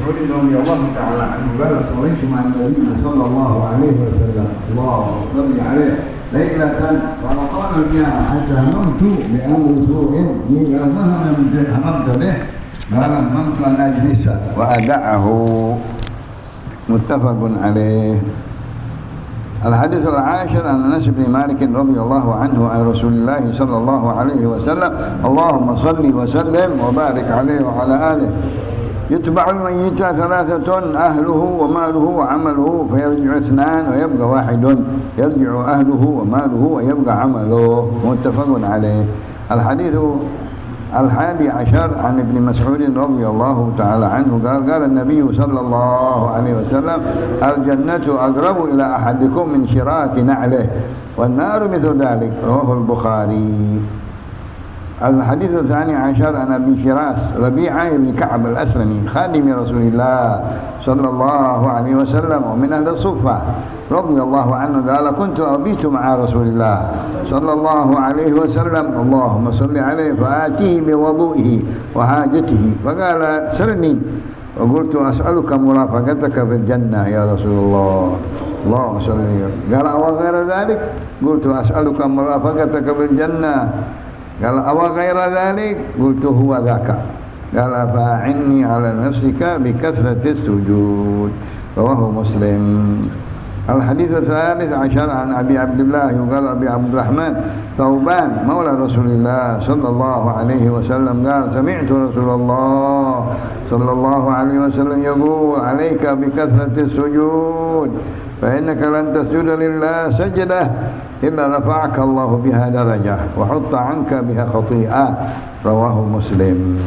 مسعود رضي الله تعالى عنه قال صليت مع النبي صلى الله عليه وسلم الله صل عليه ليلة فقال فيها حتى هممت بأمر سوء إذا هممت به قال هممت أن أجلس وأدعه متفق عليه. الحديث العاشر عن أنس بن مالك رضي الله عنه عن رسول الله صلى الله عليه وسلم اللهم صل وسلم وبارك عليه وعلى آله يتبع الميت ثلاثة أهله وماله وعمله فيرجع اثنان ويبقى واحد يرجع أهله وماله ويبقى عمله متفق عليه. الحديث 11 عن ابن مسعود رضي الله تعالى عنه قال النبي صلى الله عليه وسلم الجنة أقرب إلى أحدكم من شراك نعله والنار مثل ذلك رواه البخاري. الحديث 12 عن أبي شراس ربيعة بن كعب الأسلمي خادم رسول الله صلى الله عليه وسلم ومن أهل الصفة رضي الله عنه قال كنت أبيت مع رسول الله صلى الله عليه وسلم اللهم صل عليه فآتيه بوضوئه وحاجته فقال سلني وقلت أسألك مرافقتك في الجنة يا رسول الله اللهم صل قال أو غير ذلك قلت أسألك مرافقتك في الجنة قال أو غير ذلك قلت هو ذاك قال فأعني على نفسك بكثرة السجود رواه مسلم. الحديث 13 عن أبي عبد الله يقال أبي عبد الرحمن ثوبان مولى رسول الله صلى الله عليه وسلم قال سمعت رسول الله صلى الله عليه وسلم يقول عليك بكثرة السجود فإنك لن تسجد لله سجدة إلا رفعك الله بها درجة وحط عنك بها خطيئة رواه مسلم.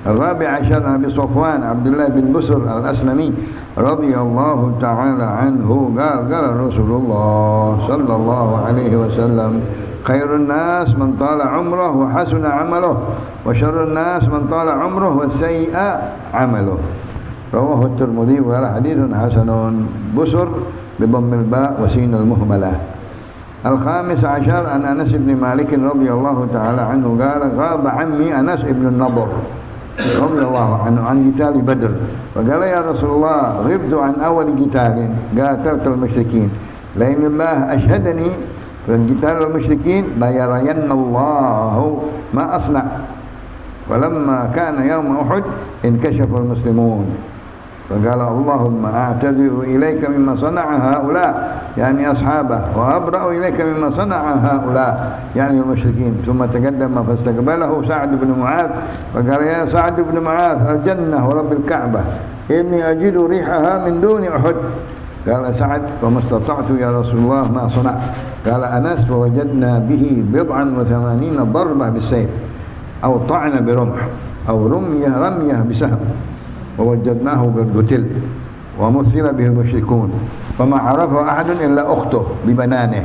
14 عن أبي صفوان عبد الله بن بسر الأسلمي رضي الله تعالى عنه قال رسول الله صلى الله عليه وسلم خير الناس من طال عمره وحسن عمله وشر الناس من طال عمره وسيء عمله رواه الترمذي وقال حديث حسن بسر بضم الباء وسين المهملة. 15 عن أنس بن مالك رضي الله تعالى عنه قال غاب عمي أنس بن النضر رضي الله عنه عن قتال بدر فقال يا رسول الله غبت عن أول قتال قاتلت المشركين لأن الله أشهدني في قتال المشركين ليرين الله ما أصنع فلما كان يوم أحد انكشف المسلمون فقال اللهم أعتذر إليك مما صنع هؤلاء يعني أصحابه وأبرأ إليك مما صنع هؤلاء يعني المشركين ثم تقدم فاستقبله سعد بن معاذ فقال يا سعد بن معاذ الجنة ورب الكعبة إني أجد ريحها من دون أحد قال سعد وما استطعت يا رسول الله ما صنع قال أنس فوجدنا به 87 ضربة بالسيف أو طعن برمح أو رمية بسهم ووجدناه قد قتل ومثل به المشركون فما عرفه أحد إلا أخته ببنانه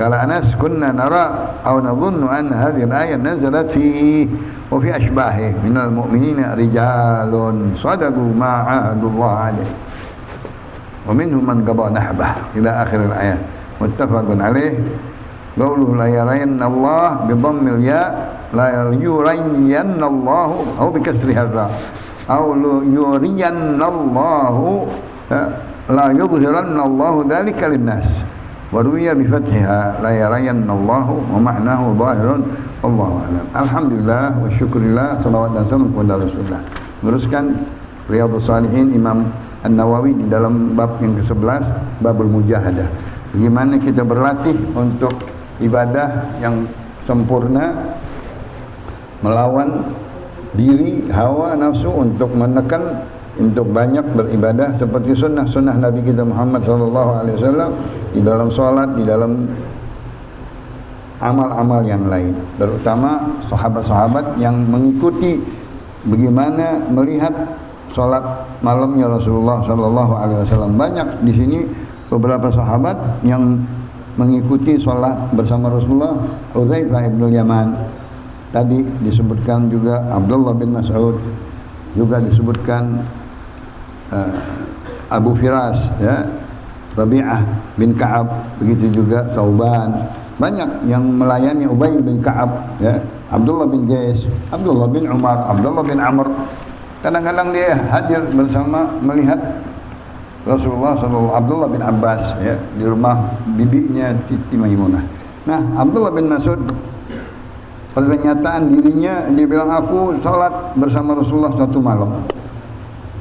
قال أنس كنا نرى أو نظن أن هذه الآية نزلت فيه وفي أشباهه من المؤمنين رجال صدقوا ما عاهدوا الله عليه ومنهم من قضى نحبه إلى آخر الآية متفق عليه. قوله لا يرين الله بضم الياء لا يرين الله أو بكسرها الراء أو يرين الله لا يظهرن الله ذلك للناس وروي بفتحها لا يرين الله ومعناه ظاهر والله أعلم. Alhamdulillah wa syukurillah salawat dan salam kepada Rasulullah. Meneruskan Riyadhus Shalihin Imam An-Nawawi di dalam bab yang ke-11 babul mujahadah. Bagaimana kita berlatih untuk ibadah yang sempurna melawan diri hawa nafsu untuk menekan untuk banyak beribadah seperti sunnah Nabi kita Muhammad SAW di dalam sholat, di dalam amal-amal yang lain, terutama sahabat-sahabat yang mengikuti bagaimana melihat sholat malamnya Rasulullah SAW. Banyak di sini beberapa sahabat yang mengikuti sholat bersama Rasulullah. Hudzaifah ibn Yaman, tadi disebutkan juga Abdullah bin Mas'ud, juga disebutkan Abu Firas, ya, Rabi'ah bin Ka'ab, begitu juga Thauban. Banyak yang melayani Ubay bin Ka'ab, ya, Abdullah bin Qais, Abdullah bin Umar, Abdullah bin Amr, Kadang-kadang dia hadir bersama melihat Rasulullah SAW, Abdullah bin Abbas ya, di rumah bibinya Siti Maimunah. Nah, Abdullah bin Mas'ud pernyataan dirinya, dia bilang aku salat bersama Rasulullah satu malam.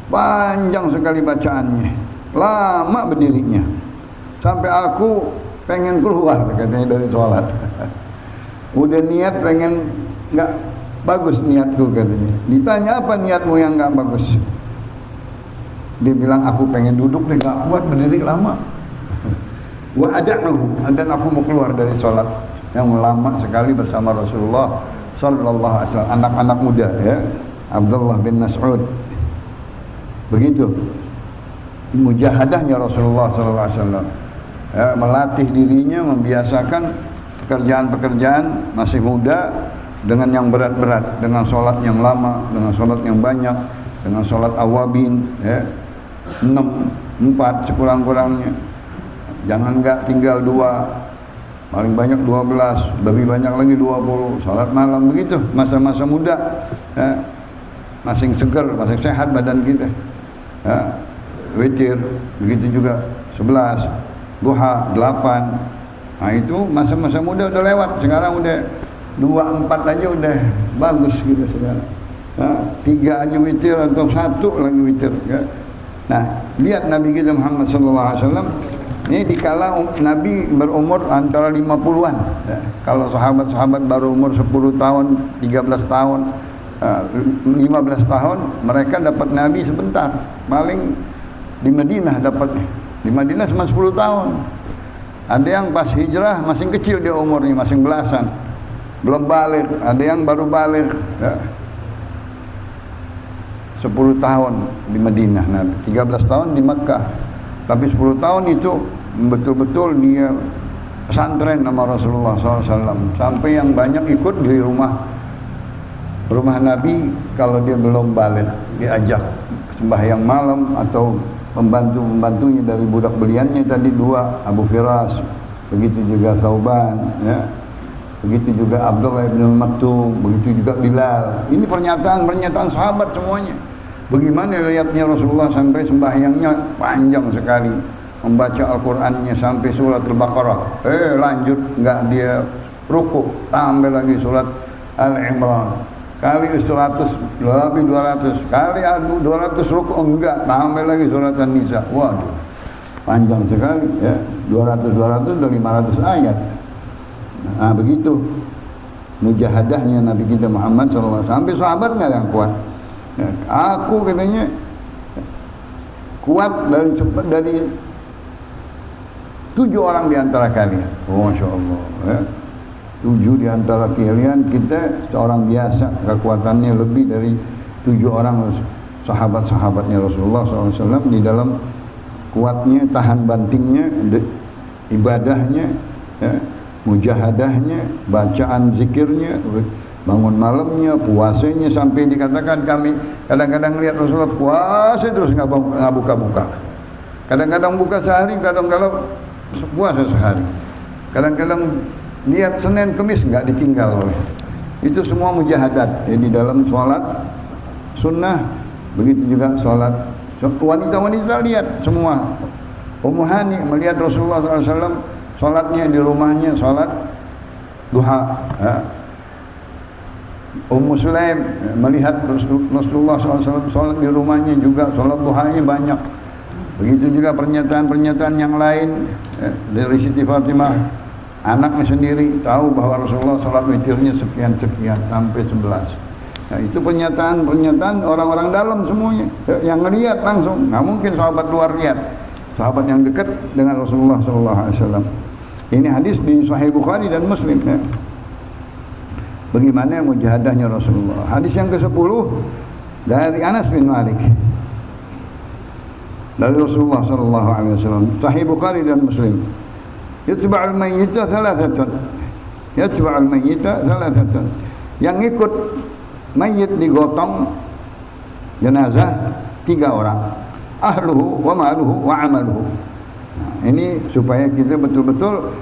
Panjang sekali bacaannya, lama berdirinya, sampai aku pengen keluar katanya dari salat. Udah niat pengen, nggak bagus niatku katanya. Ditanya apa niatmu yang nggak bagus? Dia bilang aku pengen duduk deh, nggak kuat berdiri lama. Wa ada'uhu, dan aku mau keluar dari sholat yang lama sekali bersama Rasulullah Sallallahu Alaihi Wasallam. Anak-anak muda ya, Abdullah bin Mas'ud. Begitu mujahadahnya Rasulullah Sallallahu Alaihi Wasallam, ya, melatih dirinya, membiasakan pekerjaan-pekerjaan masih muda dengan yang berat-berat, dengan sholat yang lama, dengan sholat yang banyak, dengan sholat awabin ya, 6, 4 sekurang-kurangnya. Jangan enggak tinggal 2, paling banyak 12, lebih banyak lagi 20. Salat malam begitu, masa-masa muda ya, masih segar, masih sehat badan kita ya. Witir begitu juga 11, duha 8. Nah itu masa-masa muda udah lewat. Sekarang udah 2, 4 aja udah bagus gitu sekarang. Nah, 3 aja witir atau 1 lagi witir ya. Nah, lihat Nabi kita Muhammad SAW ini dikala Nabi berumur antara 50-an ya. Kalau sahabat-sahabat baru umur 10 tahun, 13 tahun, 15 tahun, mereka dapat Nabi sebentar. Paling di Madinah dapatnya. Di Madinah cuma 10 tahun. Ada yang pas hijrah masih kecil dia umurnya, masih belasan, belum balik. Ada yang baru balik ya. 10 tahun di Madinah, nah 13 tahun di Mekah. Tapi 10 tahun itu betul-betul dia pesantren sama Rasulullah SAW. Sampai yang banyak ikut di rumah Nabi kalau dia belum balik, diajak sembahyang malam atau pembantu-pembantunya dari budak beliannya tadi 2, Abu Firas, begitu juga Thauban ya. Begitu juga Abdullah bin Maktum, begitu juga Bilal. Ini pernyataan sahabat semuanya. Bagaimana lihatnya Rasulullah sampai sembahyangnya panjang sekali, membaca Al-Qur'annya sampai surat Al-Baqarah. Lanjut enggak dia rukuk, tambah lagi surat Al-Imran. Kali 100, lebih 200. Kali 200 rukuk enggak, tambah lagi surat An-Nisa. Waduh. Panjang sekali ya. 200 udah 500 ayat. Nah begitu mujahadahnya Nabi kita Muhammad SAW. Sampai sahabat nggak yang kuat ya, aku katanya kuat dari 7 orang di antara kalian. Masya Allah ya. 7 di antara kalian, kita seorang biasa kekuatannya lebih dari 7 orang sahabat-sahabatnya Rasulullah SAW di dalam kuatnya, tahan bantingnya, ibadahnya ya, mujahadahnya, bacaan zikirnya, bangun malamnya, puasanya, sampai dikatakan kami kadang-kadang lihat Rasulullah puasa terus nggak buka-buka. Kadang-kadang buka sehari, kadang-kadang puasa sehari. Kadang-kadang lihat Senin Kemis nggak ditinggal oleh. Itu semua mujahadat ya, di dalam sholat sunnah, begitu juga sholat wanita-wanita. Lihat semua. Ummu Hani melihat Rasulullah SAW sholatnya di rumahnya, sholat duha ya. Ummu Sulaim melihat Rasulullah SAW sholat di rumahnya juga, sholat duhanya banyak. Begitu juga pernyataan-pernyataan yang lain ya, dari Siti Fatimah, anaknya sendiri tahu bahwa Rasulullah sholat witirnya sekian-sekian sampai 11. Nah, itu pernyataan-pernyataan orang-orang dalam semuanya ya, yang ngelihat langsung. Nggak mungkin sahabat luar lihat, sahabat yang dekat dengan Rasulullah SAW. Ini hadis di Sahih Bukhari dan Muslim ya. Bagaimana mujahadahnya Rasulullah. Hadis yang ke-10 dari Anas bin Malik dari Rasulullah SAW. Sahih Bukhari dan Muslim. Yatba'ul mayyita thalathatun. Yatba'ul mayyita thalathatun. Yang ikut mayit digotong jenazah 3 orang. Ahluhu wa maluhu wa amaluhu. Nah, ini supaya kita betul-betul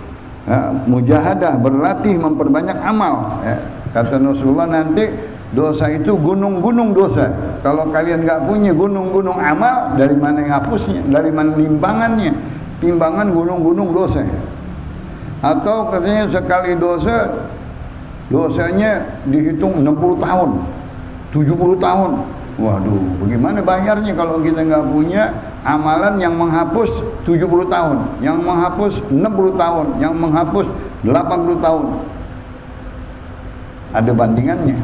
mujahadah, berlatih memperbanyak amal ya. Kata Rasulullah nanti Dosa itu gunung-gunung dosa. Kalau kalian nggak punya gunung-gunung amal, dari mana yang hapusnya? Dari mana timbangannya? Timbangan gunung-gunung dosa. Atau katanya sekali dosa, dosanya dihitung 60 tahun, 70 tahun. Waduh, bagaimana bayarnya kalau kita nggak punya amalan yang menghapus 70 tahun, yang menghapus 60 tahun, yang menghapus 80 tahun? Ada bandingannya.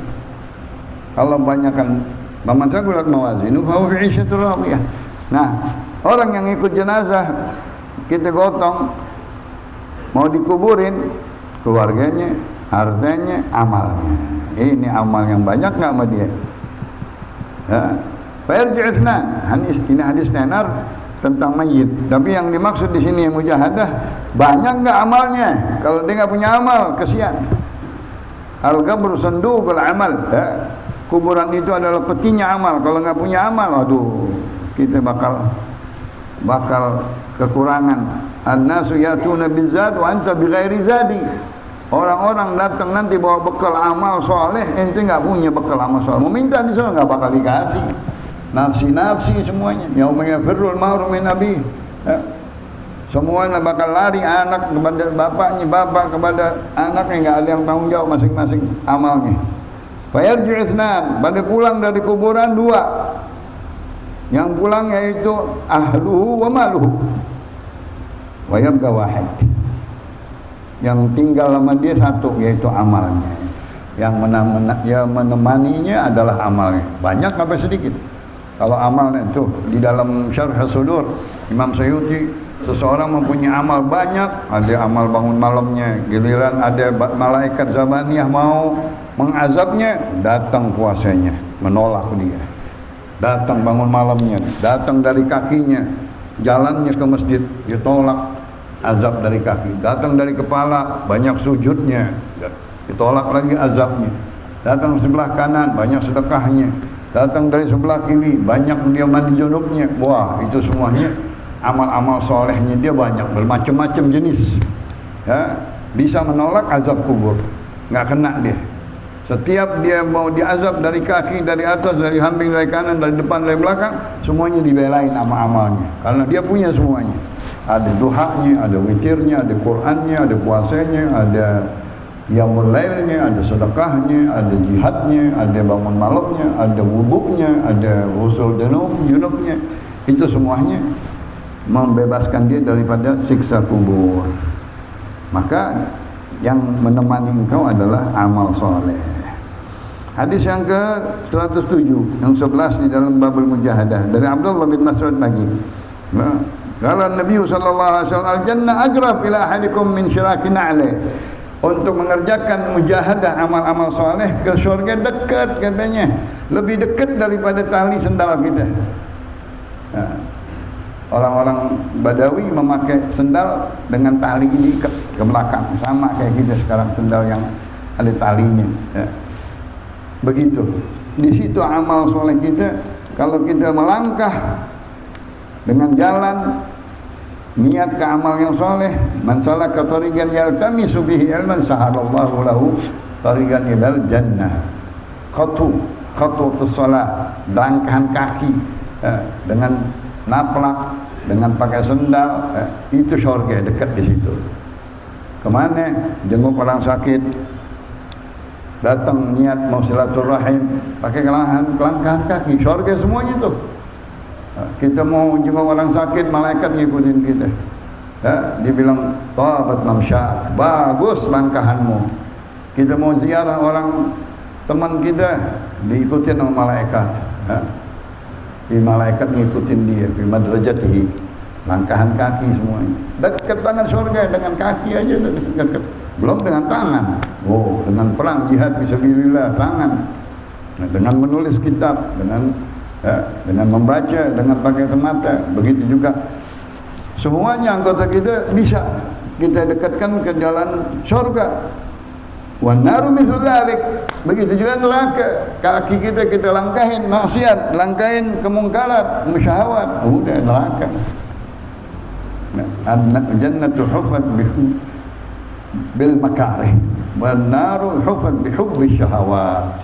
Kalau banyakkan man thaqulat mawazinu fa huwa fi 'ishatin radiyah. Nah, orang yang ikut jenazah kita gotong mau dikuburin, keluarganya, hartanya, amalnya. Ini amal yang banyak nggak sama dia? Fayarji'uthna. Ini hadis tenar tentang mayit. Tapi yang dimaksud di sini yang mujahadah, banyak nggak amalnya? Kalau dia nggak punya amal, kesian. Al-qabru sanduqul amal. Kuburan itu adalah petinya amal. Kalau nggak punya amal, waduh, kita bakal kekurangan. An-nasu yatuna bizad wa anta bighairi zadi. Orang-orang datang nanti bawa bekal amal soleh, ente nggak punya bekal amal soleh. Mau minta di sana nggak bakal dikasih. Nafsi semuanya. Yauma yafirrul mar'u min abihi. Semuanya bakal lari, anak kepada bapaknya, bapak kepada anaknya, nggak ada yang tanggung jawab masing-masing amalnya. Fayarji'u itsnan, pada pulang dari kuburan dua. Yang pulang yaitu ahluhu wa maluhu. Wa yabqa wahid. Yang tinggal sama dia satu, yaitu amalnya. Yang menemaninya adalah amalnya. Banyak apa sedikit? Kalau amalnya itu di dalam Syarh As-Sudur Imam Suyuti, seseorang mempunyai amal banyak, ada amal bangun malamnya, giliran ada malaikat zabaniyah mau mengazabnya, datang puasanya, menolak dia. Datang bangun malamnya, datang dari kakinya, jalannya ke masjid, ditolak azab dari kaki. Datang dari kepala, banyak sujudnya, ditolak lagi azabnya. Datang sebelah kanan, banyak sedekahnya. Datang dari sebelah kiri, banyak dia mandi junubnya. Wah, itu semuanya amal-amal solehnya dia banyak, bermacam-macam jenis. Ya, bisa menolak azab kubur, nggak kena dia. Setiap dia mau diazab dari kaki, dari atas, dari samping, dari kanan, dari depan, dari belakang, semuanya dibelain amal-amalnya. Karena dia punya semuanya. Ada duhanya, ada witirnya, ada Qur'annya, ada puasanya, ada qiyamul lailnya, ada sedekahnya, ada jihadnya, ada bangun malamnya, ada wuduknya, ada usul junubnya. Itu semuanya membebaskan dia daripada siksa kubur. Maka yang menemani engkau adalah amal soleh. Hadis yang ke-107, yang 11 di dalam babul mujahadah, dari Abdullah bin Mas'ud lagi. Kalau Nabi sallallahu alaihi wasallam, al-jannah aqrab ila ahadikum min syirakin na'li. Untuk mengerjakan mujahadah amal-amal soleh ke surga dekat katanya, lebih dekat daripada tali sendal kita. Orang-orang Badawi memakai sendal dengan tali diikat ke belakang, sama kayak kita sekarang, sendal yang ada talinya. Ya. Begitu. Di situ amal soleh kita, kalau kita melangkah dengan jalan niat ke amal yang soleh, man salaka tariqan yaltamisu bihi ilman sahalallahu lahu tariqan ilal jannah. Khutwatus shalah, langkahan kaki dengan naplak, dengan pakai sendal, itu surga dekat di situ. Kemana? Jenguk orang sakit, datang niat mau silaturahim, pakai kelangkahan kaki, surga semuanya itu. Kita mau jenguk orang sakit, malaikat ngikutin kita. Dibilang tabat mamsyak, bagus langkahanmu. Kita mau ziarah orang teman kita, diikutin sama malaikat. Di malaikat ngikutin dia, di madrajatihi, langkahan kaki semuanya. Dekat banget surga dengan kaki aja dekat. Belum dengan tangan. Oh, dengan perang jihad fisabilillah tangan. Nah, dengan menulis kitab, dengan membaca, dengan pakai mata, begitu juga semuanya anggota kita bisa kita dekatkan ke jalan surga. Wan naru mithlu dzalik. Begitu juga neraka, kaki kita langkahin maksiat, langkahin kemungkaran, musyahawat, udah neraka. Jannatu hufat bil makarih wan naru hufat bi hubbi syahawat.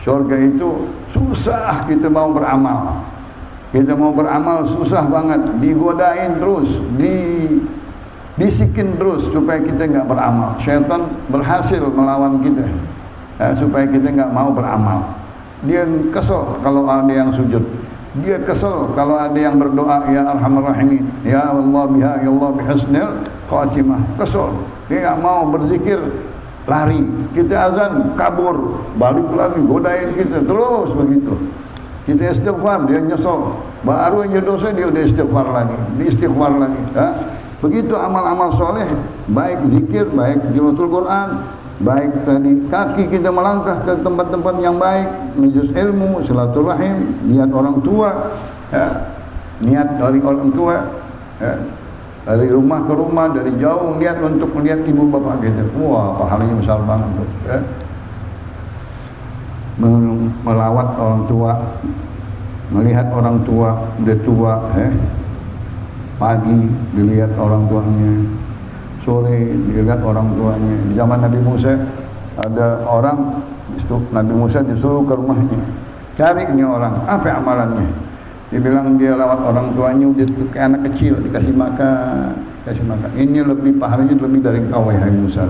Surga itu susah kita mau beramal. Kita mau beramal susah banget, digodain terus, bisikin terus supaya kita nggak beramal. Syaitan berhasil melawan kita supaya kita nggak mau beramal. Dia kesel kalau ada yang sujud, dia kesel kalau ada yang berdoa ya Arhamar Rahimin, ya Allah biha ya Allah bihusnil khatimah. Kesel, dia nggak mau berzikir, lari. Kita azan kabur, balik lagi godain kita terus begitu. Kita istighfar, dia nyesel. Baru aja dosa dia udah istighfar lagi, istighfar lagi. Begitu amal-amal soleh, baik zikir, baik tilawatul Quran, baik tadi kaki kita melangkah ke tempat-tempat yang baik, majelis ilmu, silaturahim, niat orang tua, niat dari orang tua, dari rumah ke rumah, dari jauh niat untuk melihat ibu bapak kita. Wah, pahalanya besar banget tuh. Melawat orang tua, melihat orang tua udah tua, pagi dilihat orang tuanya, sore dilihat orang tuanya. Di zaman Nabi Musa ada orang, Nabi Musa disuruh ke rumahnya, cari ini orang, apa amalannya? Dia bilang dia lawat orang tuanya udah kayak anak kecil, dikasih makan, kasih makan. Ini lebih pahalanya lebih dari engkau wahai Musa,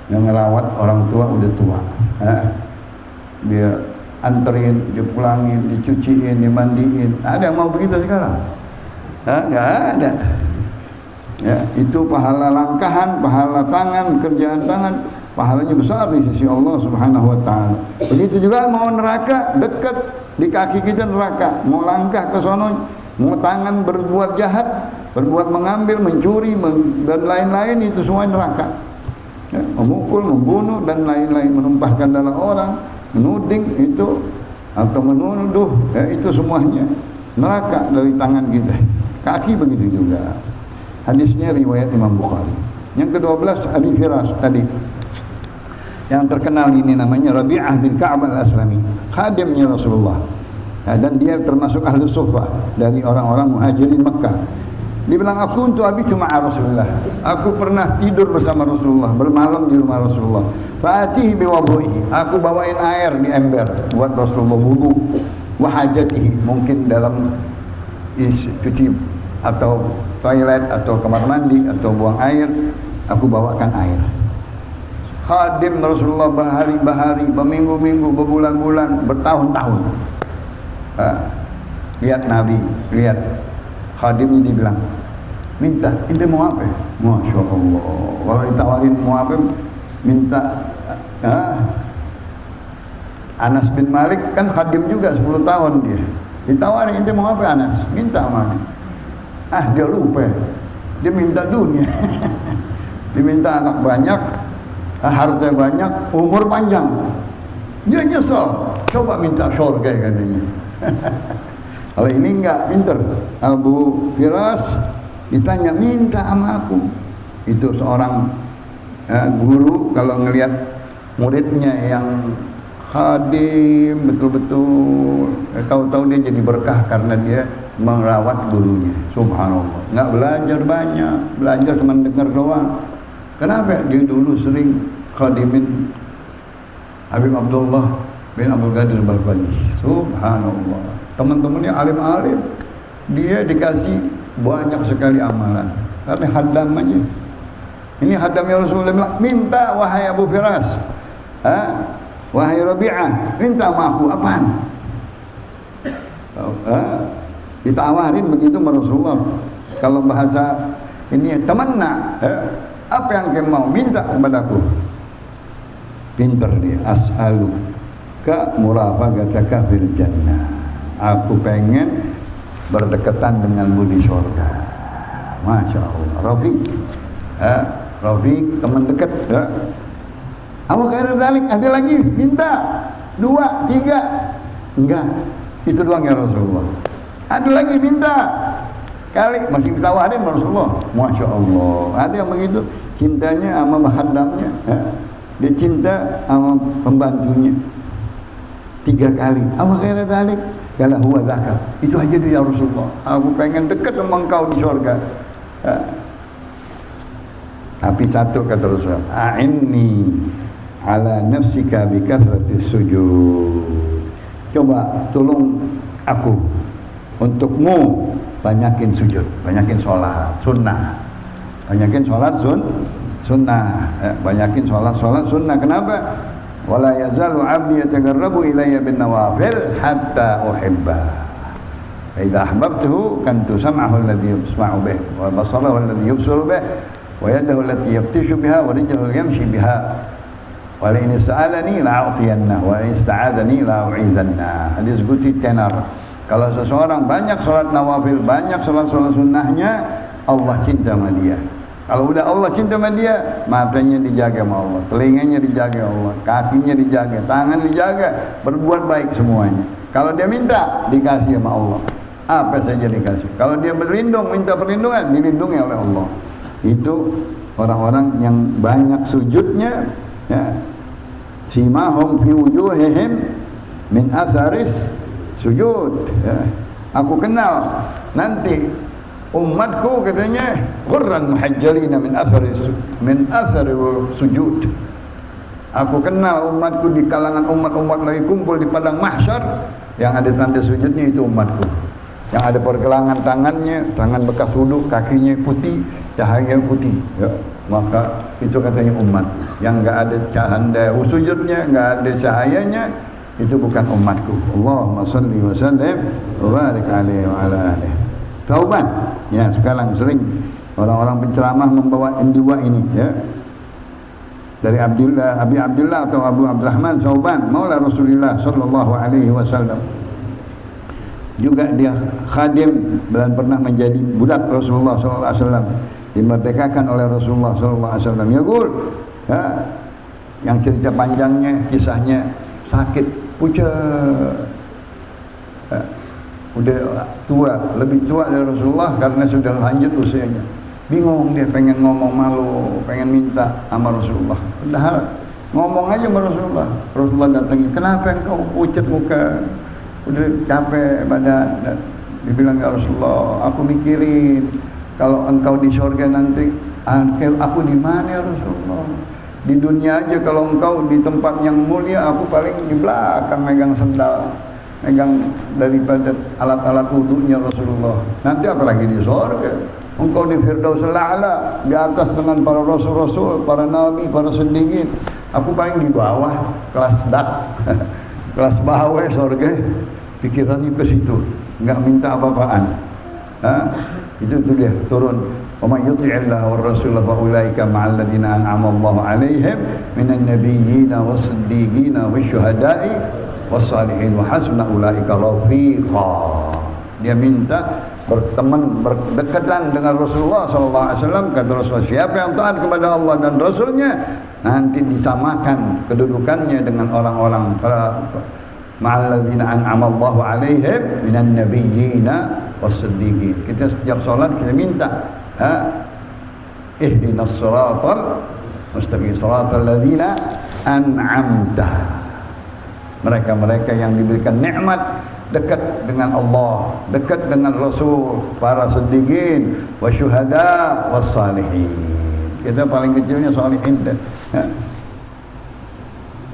yang ngelawat orang tua udah tua. Dia anterin, dia pulangin, dicuciin, dimandiin. Ada yang mau begitu sekarang? Nggak ada. Ya, itu pahala langkahan, pahala tangan, kerjaan tangan, pahalanya besar di sisi Allah Subhanahu wa taala. Begitu juga mau neraka, dekat di kaki kita neraka. Mau langkah ke sono, mau tangan berbuat jahat, berbuat mengambil, mencuri dan lain-lain, itu semua neraka. Ya, memukul, membunuh dan lain-lain, menumpahkan darah orang, menuding itu atau menuduh, ya, itu semuanya neraka dari tangan kita. Kaki begitu juga. Hadisnya riwayat Imam Bukhari. Yang ke-12 Abi Firas tadi, yang terkenal ini namanya Rabi'ah bin Ka'ab al-Aslami, khadimnya Rasulullah, dan dia termasuk ahli suffah dari orang-orang muhajirin Makkah. Dia bilang, aku untuk abitu ma'a Rasulullah, aku pernah tidur bersama Rasulullah, bermalam di rumah Rasulullah. Fa'atihi biwabu'ihi, aku bawain air di ember buat Rasulullah wudu. Wahajatihi, mungkin dalam cuci atau toilet atau kamar mandi atau buang air, aku bawakan air. Khadim Rasulullah berhari-hari, berminggu-minggu, berbulan-bulan, bertahun-tahun. Lihat Nabi, lihat khadimnya, dibilang, minta, ente mau apa? Masya Allah, kalau ditawarin mau apa, minta. Anas bin Malik kan khadim juga 10 tahun dia, ditawarin, ente mau apa Anas? Minta mana? Dia lupa, dia minta dunia. Dia minta anak banyak, harta banyak, umur panjang. Dia nyesel, coba minta surga katanya. Kalau ini enggak, pinter. Abu Firas ditanya, minta sama aku. Itu seorang guru kalau ngelihat muridnya yang khadim betul-betul, tahu-tahu dia jadi berkah karena dia merawat gurunya. Subhanallah, nggak belajar banyak, belajar cuma dengar doang. Kenapa? Dia dulu sering khadimin Habib Abdullah bin Abdul Qadir Balbani. Subhanallah, teman-temannya alim-alim, dia dikasih banyak sekali amalan. Tapi hadam aja. Ini hadamnya Rasulullah bilang, minta wahai Abu Firas, wahai Rabi'ah, minta sama aku, apaan? Ditawarin begitu sama Rasulullah. Kalau bahasa ini temanna, apa yang kamu mau, minta kepadaku. Pinter dia, as'alu ka murafaqataka fil jannah. Aku pengen berdekatan denganmu di surga. Masya Allah. Rafiq, Rafiq, teman dekat. Apa kira balik? Ada lagi, minta 2, 3, enggak, itu doang ya Rasulullah. Ada lagi, minta kali, masih ditawarin Rasulullah. Masya Allah, ada yang begitu cintanya sama khadamnya, dia cinta sama pembantunya 3 kali. Apa kira balik? Kalau huwa zakar, itu aja dia Rasulullah. Aku pengen dekat sama engkau di surga. Tapi satu kata Rasulullah, a'inni ala nafsika bi kathratis sujud. Coba tolong aku, untukmu banyakin sujud, banyakin sholat sunnah, banyakin sholat sunnah, banyakin sholat sunnah. Kenapa? Wala yazalu 'abdi yataqarrabu ilayya bin nawafil hatta uhibbah. Idza ahbabtuhu kantu sam'ahu alladhi yasma'u bih, wa basarahu alladhi yubsiru bih, wa yadahu allati yabtishu biha, wa rijluhu yamshi biha. Wa la in sa'alani la'utiyanna, wa in ista'adani la'u'idanna. Hadis Qudsi tenar. Kalau seseorang banyak salat nawafil, banyak salat sunnahnya, Allah cinta sama dia. Kalau udah Allah cinta sama dia, matanya dijaga sama Allah, telinganya dijaga Allah, kakinya dijaga, tangan dijaga, berbuat baik semuanya. Kalau dia minta, dikasih sama Allah. Apa saja dikasih. Kalau dia berlindung, minta perlindungan, dilindungi oleh Allah. Itu orang-orang yang banyak sujudnya, ya. Simahum fi wujuhihim min atharis sujud, ya. Aku kenal nanti umatku, katanya, qurran muhajjalina min athari sujud. Aku kenal umatku di kalangan umat-umat lagi kumpul di padang mahsyar, yang ada tanda sujudnya itu umatku. Yang ada pergelangan tangannya, tangan bekas wudhu, kakinya putih, cahaya putih, ya. Maka itu katanya umat. Yang enggak ada cahaya sujudnya, enggak ada cahayanya, itu bukan umatku. Allahumma salli wa sallim wa barik alaihi wa ala alihi. Tauban, ya, sekarang sering orang-orang penceramah membawa dua ini, ya. Dari Abi Abdullah atau Abu Abdurrahman Tauban, maula Rasulullah sallallahu alaihi wasallam. Juga dia khadim dan pernah menjadi budak Rasulullah sallallahu alaihi wasallam, dimerdekakan oleh Rasulullah sallallahu alaihi wasallam. Ya, Gul, ya, yang cerita panjangnya, kisahnya sakit pucat, ya. Udah tua, lebih tua dari Rasulullah karena sudah lanjut usianya. Bingung dia, pengen ngomong malu, pengen minta sama Rasulullah. Padahal ngomong aja sama Rasulullah. Rasulullah datangi, kenapa engkau pucat muka? Udah capek badan. Dan dibilang, ya Rasulullah, aku mikirin kalau engkau di surga nanti, aku di mana ya Rasulullah? Di dunia aja kalau engkau di tempat yang mulia, aku paling di belakang megang sendal, megang daripada alat-alat wudunya Rasulullah. Nanti apalagi di surga, engkau di Firdausul A'la, di atas dengan para rasul-rasul, para nabi, para siddiqin. Aku paling di bawah, kelas dak, kelas bawah surga. Pikirannya ke situ, enggak minta apa-apaan. Itu dia turun. Wa may yuti'illah war rasul fa ulaika ma'al ladzina an'ama Allahu 'alaihim minan nabiyyin was-siddiqin wasyuhada'i was-salihin wa hasuna ulaika rafiqa. Dia minta berteman, berdekatan dengan Rasulullah sallallahu alaihi wasallam. Kata Rasulullah, siapa yang taat kepada Allah dan Rasulnya, nanti disamakan kedudukannya dengan orang-orang ma'alladzina an'ama Allahu 'alaihim minan nabiyyin was-siddiqin. Kita setiap salat kita minta, ihdinas siratal mustaqim, siratal ladzina an'amta. Mereka-mereka yang diberikan nikmat, dekat dengan Allah, dekat dengan Rasul, para siddiqin, wasyuhada, wassalihin. Kita paling kecilnya salihin.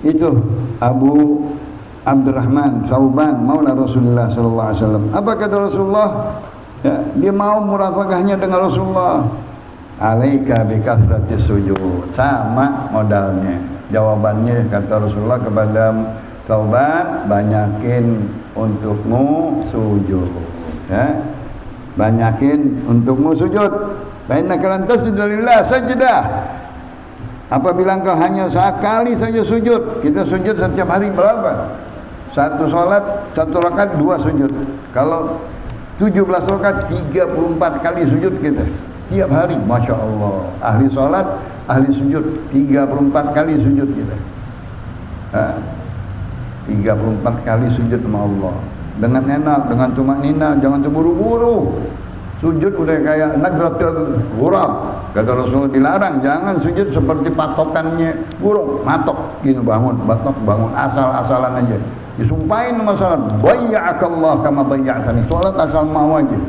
Itu Abu Abdurrahman Tauban maula Rasulullah sallallahu alaihi wasallam. Apa kata Rasulullah? Ya, dia mau murafaqahnya dengan Rasulullah. Alaika bi kathratis sujud. Sama modalnya. Jawabannya kata Rasulullah kepada Tauban, banyakin untukmu sujud, ya. Banyakin untukmu sujud. Fa innaka lan tasjuda lillah sajdah. Apabila engkau hanya sekali saja sujud, kita sujud setiap hari berapa? Satu salat, satu rakaat, 2 sujud. Kalau 17 rakaat, 34 kali sujud kita tiap hari, masya Allah. Ahli salat, ahli sujud, 34 kali sujud kita. 34 kali sujud sama Allah. Dengan enak, dengan tumaknina, jangan terburu-buru. Sujud udah kayak nagratul ghurab. Kata Rasulullah, dilarang, jangan sujud seperti patokannya burung, matok gini, bangun, batok, bangun, asal-asalan aja. Disumpahin sama salat, bayya'akallah kama bayya'tani. Salat asal mau aja.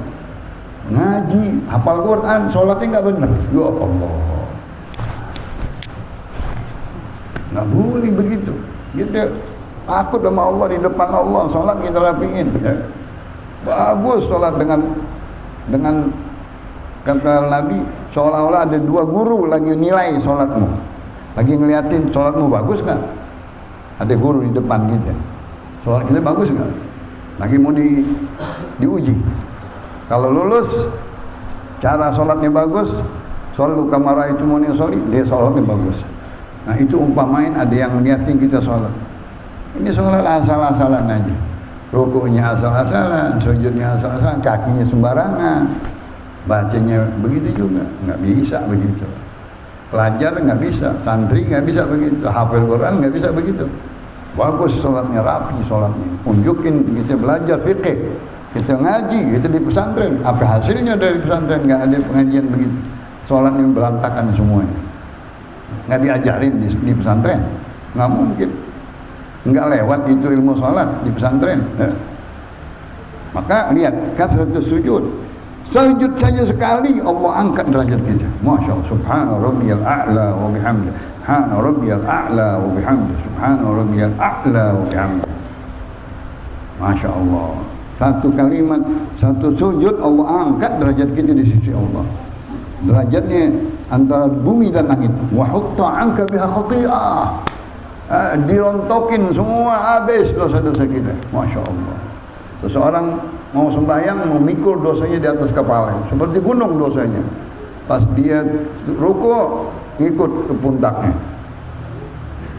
Ngaji, hafal Quran, salatnya enggak benar. Ya Allah. Nggak boleh begitu. Kita takut sama Allah, di depan Allah, sholat kita rapiin. Ya. Bagus sholat dengan kata Nabi, seolah-olah ada dua guru lagi nilai sholatmu, lagi ngeliatin sholatmu bagus nggak? Ada guru di depan kita, sholat kita bagus nggak? Lagi mau diuji. Kalau lulus, cara sholatnya bagus, shollu kama ra'aitumuni usolli, dia sholatnya bagus. Nah itu umpamain ada yang ngeliatin kita sholat. Ini sholat asal-asalan aja, rukuknya asal-asalan, sujudnya asal-asalan, kakinya sembarangan, bacanya begitu juga, nggak bisa begitu. Pelajar nggak bisa, santri nggak bisa begitu, hafal Quran nggak bisa begitu. Bagus sholatnya, rapi sholatnya, unjukin kita belajar fikih, kita ngaji, kita di pesantren. Apa hasilnya dari pesantren? Nggak ada pengajian begitu, sholatnya berantakan semuanya, nggak diajarin di pesantren, nggak mungkin, nggak lewat itu ilmu sholat di pesantren. Ya. Maka lihat kasratus sujud, sujud saja sekali Allah angkat derajat kita. Masya Allah, subhana rabbiyal a'la wa bihamdi, subhana rabbiyal a'la wa bihamdi, subhana rabbiyal a'la wa bihamdi. Masya Allah, satu kalimat, satu sujud Allah angkat derajat kita di sisi Allah. Derajatnya antara bumi dan langit. Wa hutta anka biha khati'ah, dirontokin semua habis dosa-dosa kita. Masya Allah. Seseorang mau sembahyang, memikul dosanya di atas kepala, seperti gunung dosanya. Pas dia rukuk, ikut ke pundaknya.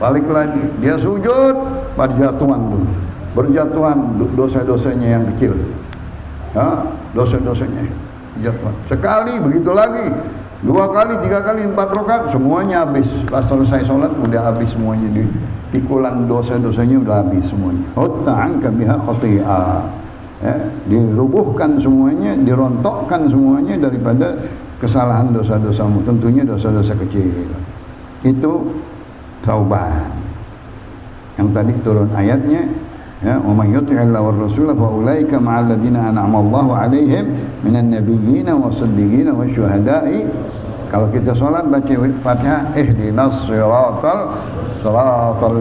Balik lagi, dia sujud, berjatuhan dulu. Berjatuhan dosa-dosanya yang kecil. Dosa-dosanya jatuhan. Sekali, begitu lagi. 2 kali, 3 kali, 4 rakaat, semuanya habis. Pas selesai sholat, udah habis semuanya. Pikulan dosa-dosanya udah habis semuanya. Hutta anka biha khati'ah. Dirubuhkan semuanya, dirontokkan semuanya daripada kesalahan dosa-dosamu, tentunya dosa-dosa kecil. Itu taubat. Yang tadi turun ayatnya, ya, wa may yuti'illah war rasul fa ulaika ma'al ladzina an'ama Allahu 'alaihim minan nabiyyin was-siddiqin wasyuhada'i. Kalau kita salat baca Fatihah, ihdinas siratal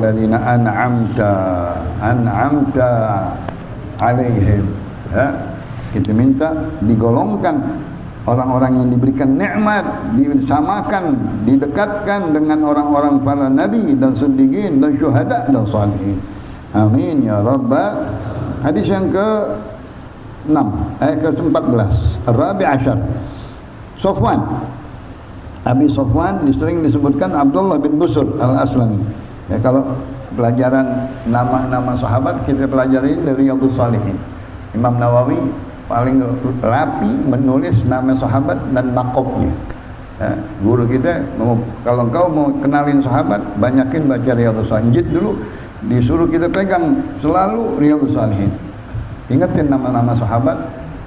ladzina an'amta 'alaihim. Ya, kita minta digolongkan orang-orang yang diberikan nikmat, disamakan, didekatkan dengan orang-orang para nabi dan siddiqin dan syuhada dan salihin. Amin ya rabbal. Hadis yang ke-6, ke-14, Ar-Rabi' Asyar. Sofwan, Abi Sofwan sering disebutkan Abdullah bin Busur al-Aslami. Ya, kalau pelajaran nama-nama sahabat kita pelajari dari Riyadhus Shalihin. Imam Nawawi paling rapi menulis nama sahabat dan laqabnya. Ya, guru kita kalau engkau mau kenalin sahabat, banyakin baca Riyadhus Shalihin. Jid dulu disuruh kita pegang selalu Riyadhus Shalihin. Ingatin nama-nama sahabat,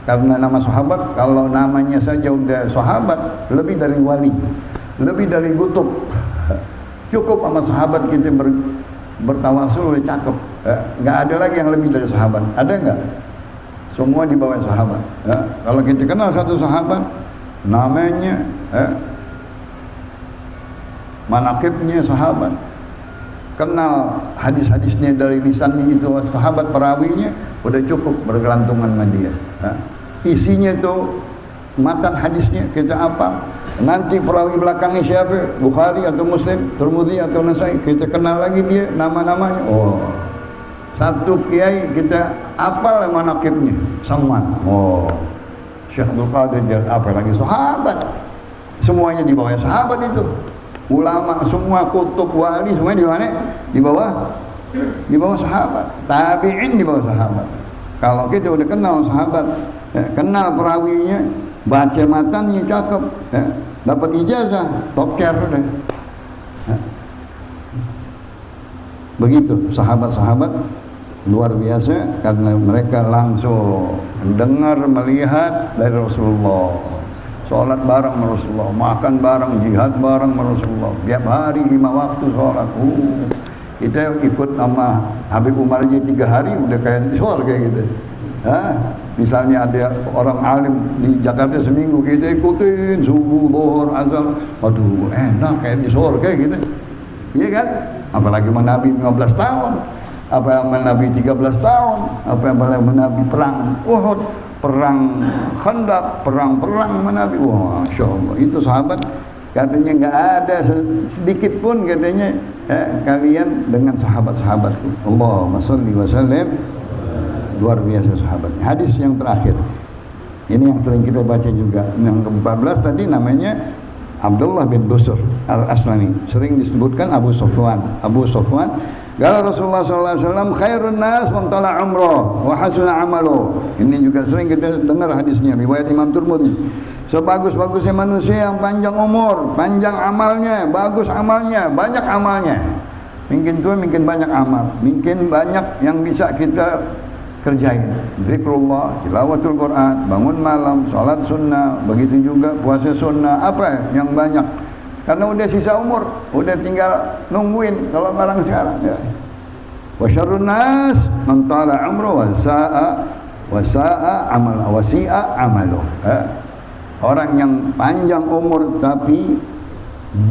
karena nama sahabat kalau namanya saja udah sahabat, lebih dari wali, lebih dari kutub. Cukup sama sahabat kita bertawasul udah cakep. Nggak ada lagi yang lebih dari sahabat. Ada nggak? Semua di bawah sahabat. Ya. Kalau kita kenal satu sahabat, namanya, manaqibnya sahabat, kenal hadis-hadisnya dari lisannya itu sahabat, perawinya, udah cukup bergelantungan sama dia. Ya. Isinya itu matan hadisnya kita apa? Nanti perawi belakangnya siapa? Bukhari atau Muslim, Tirmidzi atau Nasai, kita kenal lagi dia nama-namanya. Oh, satu kiai kita apal manaqibnya, Saman. Oh, Syekh Abdul Qadir, apa lagi sahabat. Semuanya di bawah sahabat itu. Ulama semua, kutub, wali semuanya di mana? Di bawah sahabat. Tabi'in di bawah sahabat. Kalau kita udah kenal sahabat, ya, kenal perawinya, baca matannya cakep, ya, dapat ijazah, top chair udah. Ya. Begitu sahabat-sahabat luar biasa, karena mereka langsung mendengar, melihat dari Rasulullah, sholat bareng Rasulullah, makan bareng, jihad bareng Rasulullah, tiap hari 5 waktu sholat. Kita ikut sama Habib Umar aja 3 hari udah kayak di surga gitu. Misalnya ada orang alim di Jakarta seminggu, kita ikutin subuh, zuhur, asar, aduh enak kayak di surga gitu. Iya kan? apalagi Nabi 15 tahun, apa yang Nabi 13 tahun, apa yang Nabi perang Uhud, perang Khandaq, perang-perang Nabi. Wah, Masya Allah, itu sahabat katanya nggak ada sedikit pun katanya kalian dengan sahabat-sahabatku. Allahumma sholli wa sallim. Luar biasa sahabatnya. Hadis yang terakhir ini yang sering kita baca juga, yang ke-14 tadi namanya Abdullah bin Busr al-Aslami, sering disebutkan Abu Sufwan. Qala Rasulullah sallallahu alaihi wasallam khairun nas man tala umrah wa hasuna amalu. Ini juga sering kita dengar hadisnya, riwayat Imam Tirmidzi. Sebagus-bagusnya manusia yang panjang umur, panjang amalnya, bagus amalnya, banyak amalnya. Mungkin tua, mungkin banyak amal, mungkin banyak yang bisa kita kerjain. Zikrullah, tilawatul Quran, bangun malam, salat sunnah, begitu juga puasa sunnah, apa yang banyak. Karena udah sisa umur, udah tinggal nungguin kalau barang sekarang ya. Wa syarrun nas man tala umru wa sa'a amalu. Orang yang panjang umur tapi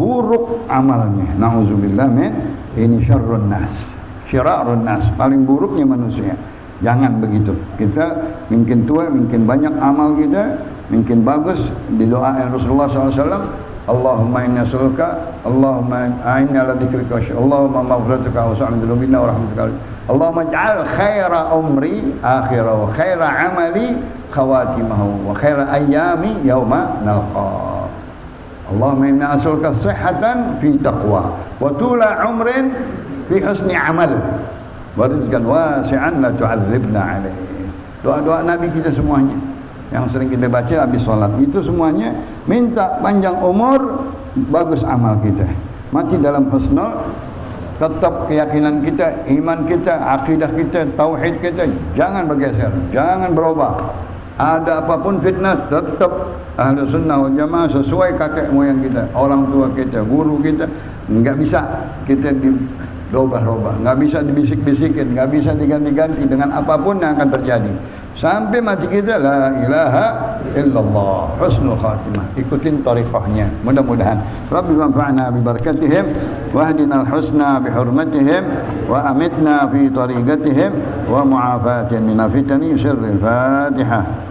buruk amalnya. Nauzubillah min ini syarrun nas. Syirarun nas, paling buruknya manusia. Jangan begitu. Kita mungkin tua, mungkin banyak amal kita, mungkin bagus, didoain Rasulullah SAW. Allahumma inna as'aluka, Allahumma a'inni ala dzikrika, Allahumma maghfiratuka wa sa'min dzunubina wa rahmatuka. Allahumma ij'al khaira umri akhirah wa khaira amali khawatimahu wa khaira ayyami yauma nalqa. Allahumma inna as'aluka sihhatan fi taqwa wa tula umrin fi husni amal wa rizqan wasi'an la tu'adzibna alaihi. Doa-doa Nabi kita semuanya yang sering kita baca habis sholat itu semuanya minta panjang umur, bagus amal kita, mati dalam husnul, tetap keyakinan kita, iman kita, akidah kita, tauhid kita jangan bergeser, jangan berubah. Ada apapun fitnah tetap ahlu sunnah wal jamaah sesuai kakek moyang kita, orang tua kita, guru kita. Enggak bisa kita dirubah-rubah, enggak bisa dibisik-bisikin, enggak bisa diganti-ganti dengan apapun yang akan terjadi. Sampai mati kita la ilaha illallah husnul khatimah. Ikutin tariqahnya mudah-mudahan. Rabbi manfa'na bi barakatihim wa hdina al-husna bi hurmatihim wa amitna fi tariqatihim wa mu'afatin min fitani syarril Fatihah.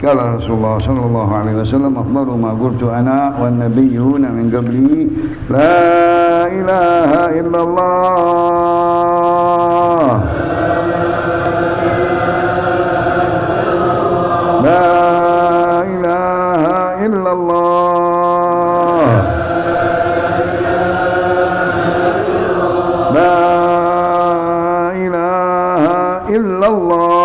Qala Rasulullah sallallahu alaihi wasallam afdalu ma qultu ana wan nabiyyuna min qabli la ilaha illallah la ilaha illallah la ilaha illallah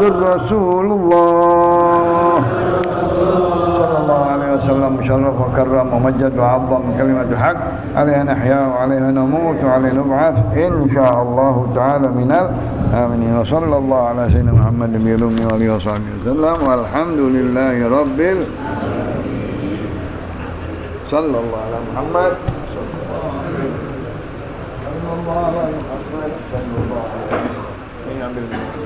Rasulullah sallallahu alaihi wasallam syarraf wa karram wa majjad wa 'azzam kalimatu haq alaiha nahya wa alaiha namut wa alaiha nub'ath insyaallah taala minal amin. Wa sallallahu ala sayyidina Muhammad wa alihi wasallam walhamdulillahi rabbil sallallahu ala Muhammad sallallahu alaihi wasallam.